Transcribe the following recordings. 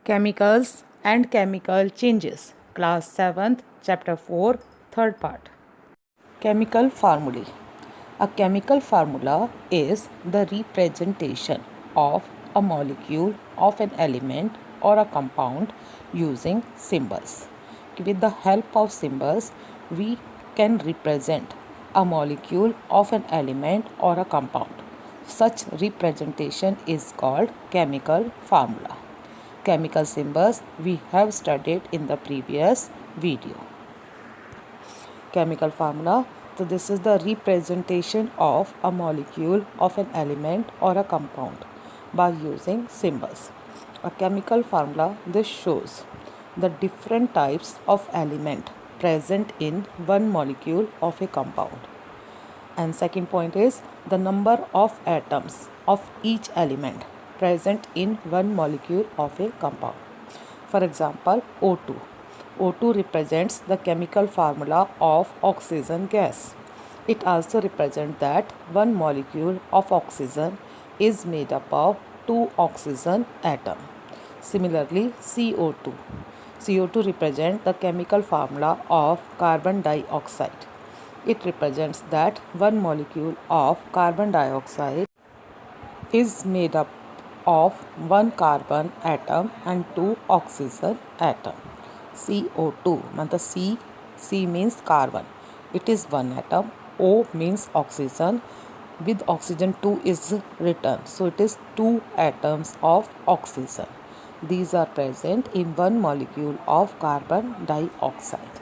Chemicals and Chemical Changes, Class 7th, Chapter 4, Third Part. Chemical Formulae. A chemical formula is the representation of a molecule of an element or a compound using symbols. With the help of symbols, we can represent a molecule of an element or a compound. Such representation is called chemical formula. Chemical symbols we have studied in the previous video. Chemical formula. So this is the representation of a molecule of an element or a compound by using symbols. A chemical formula, this shows the different types of element present in one molecule of a compound. And second point is the number of atoms of each element present in one molecule of a compound. For example, O2. O2 represents the chemical formula of oxygen gas. It also represents that one molecule of oxygen is made up of two oxygen atoms. Similarly, CO2. CO2 represents the chemical formula of carbon dioxide. It represents that one molecule of carbon dioxide is made up of one carbon atom and two oxygen atom. CO2, C means carbon, it is one atom. O means oxygen, with oxygen 2 is written, so it is two atoms of oxygen. These are present in one molecule of carbon dioxide.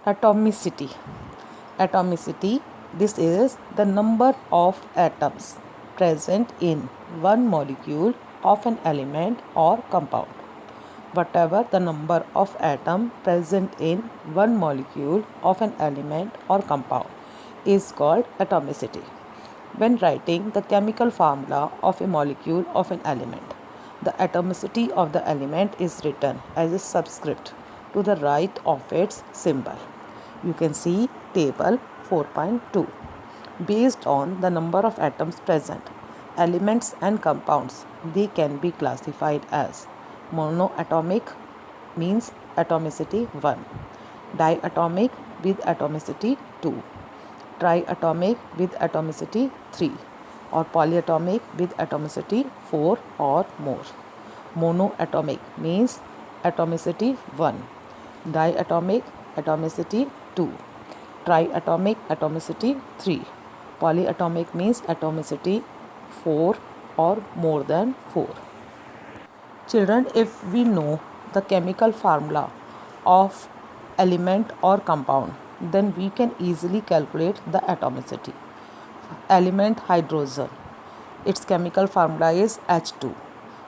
Atomicity. Atomicity, this is the number of atoms present in one molecule of an element or compound. Whatever the number of atoms present in one molecule of an element or compound is called atomicity. When writing the chemical formula of a molecule of an element, the atomicity of the element is written as a subscript to the right of its symbol. You can see table 4.2. Based on the number of atoms present, elements and compounds, they can be classified as monoatomic means atomicity 1, diatomic with atomicity 2, triatomic with atomicity 3, or polyatomic with atomicity 4 or more. Monoatomic means atomicity 1, diatomic atomicity 2, triatomic atomicity 3, polyatomic means atomicity 4 or more than 4. Children, if we know the chemical formula of element or compound, then we can easily calculate the atomicity. Element hydrogen, its chemical formula is H2,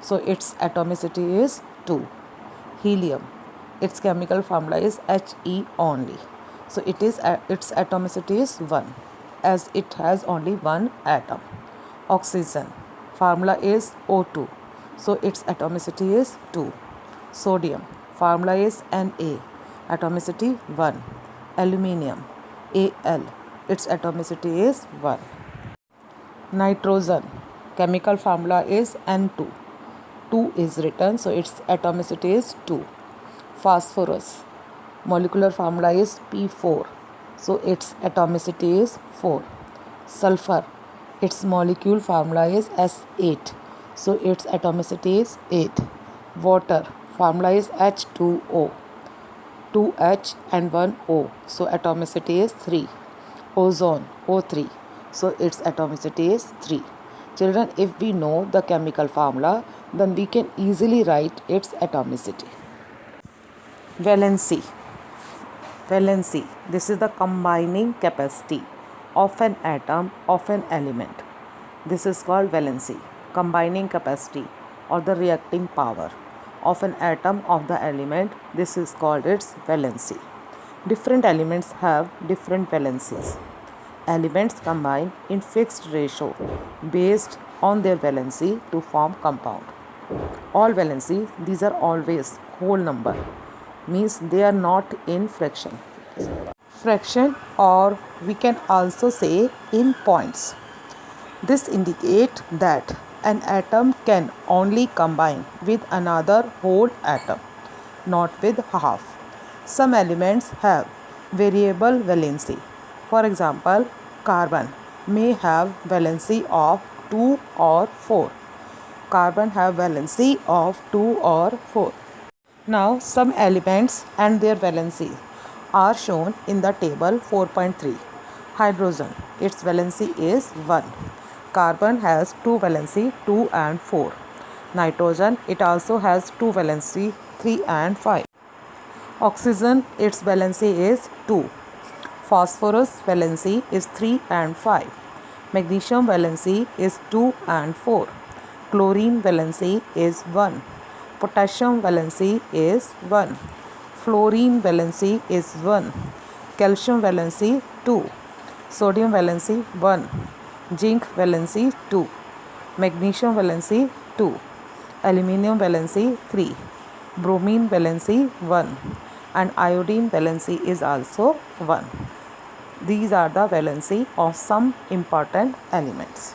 so its atomicity is 2. Helium, its chemical formula is He only, so its atomicity is 1, as it has only one atom. Oxygen, formula is O2, so its atomicity is 2. Sodium, formula is Na, atomicity 1. Aluminium, Al, its atomicity is 1. Nitrogen, chemical formula is N2, 2 is written, so its atomicity is 2. Phosphorus, molecular formula is P4, so its atomicity is 4. Sulfur, its molecule formula is S8, so its atomicity is 8. Water, formula is H2O, 2H and 1 O, so atomicity is 3. Ozone, O3, so its atomicity is 3. Children, if we know the chemical formula, then we can easily write its atomicity. Valency. Valency, this is the combining capacity of an atom of an element. This is called valency, combining capacity or the reacting power of an atom of the element. This is called its valency. Different elements have different valencies. Elements combine in fixed ratio based on their valency to form compound. All valency, these are always whole number, means they are not in fraction. Fraction, or we can also say in points. This indicates that An atom can only combine with another whole atom, not with half. Some elements have variable valency. For example, carbon may have valency of 2 or 4. Carbon have valency of 2 or 4. Now some elements and their valency are shown in the table 4.3. Hydrogen, its valency is 1. Carbon has 2 valency 2 and 4. Nitrogen, it also has 2 valency 3 and 5. Oxygen, its valency is 2. Phosphorus valency is 3 and 5. Magnesium valency is 2 and 4. Chlorine valency is 1. Potassium valency is 1. Fluorine valency is 1. Calcium valency 2. Sodium valency 1. Zinc valency 2. Magnesium valency 2. Aluminium valency 3. Bromine valency 1. And iodine valency is also 1. These are the valency of some important elements.